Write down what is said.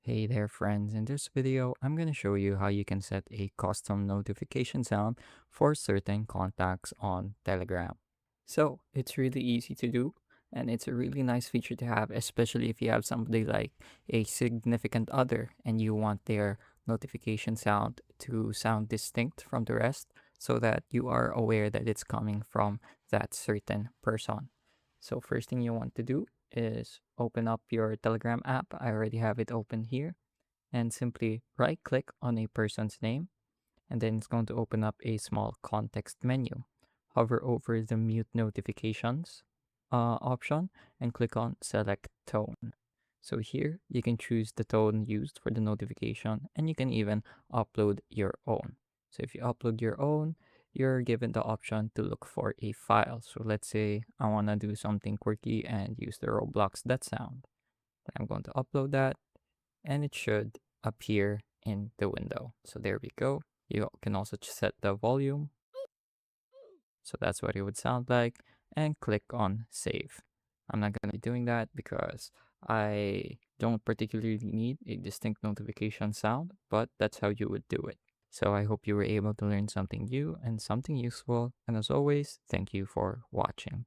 Hey there friends, in this video I'm going to show you how you can set a custom notification sound for certain contacts on Telegram. So it's really easy to do and it's a really nice feature to have, especially if you have somebody like a significant other and you want their notification sound to sound distinct from the rest so that you are aware that it's coming from that certain person. So first thing you want to do is open up your Telegram app. I already have it open here and simply right click on a person's name and then it's going to open up a small context menu. Hover over the mute notifications option and click on select tone. So here you can choose the tone used for the notification and you can even upload your own. So if you upload your own, you're given the option to look for a file. So let's say I want to do something quirky and use the Roblox that sound. I'm going to upload that and it should appear in the window. So there we go. You can also set the volume. So that's what it would sound like and click on save. I'm not going to be doing that because I don't particularly need a distinct notification sound, but that's how you would do it. So I hope you were able to learn something new and something useful. And as always, thank you for watching.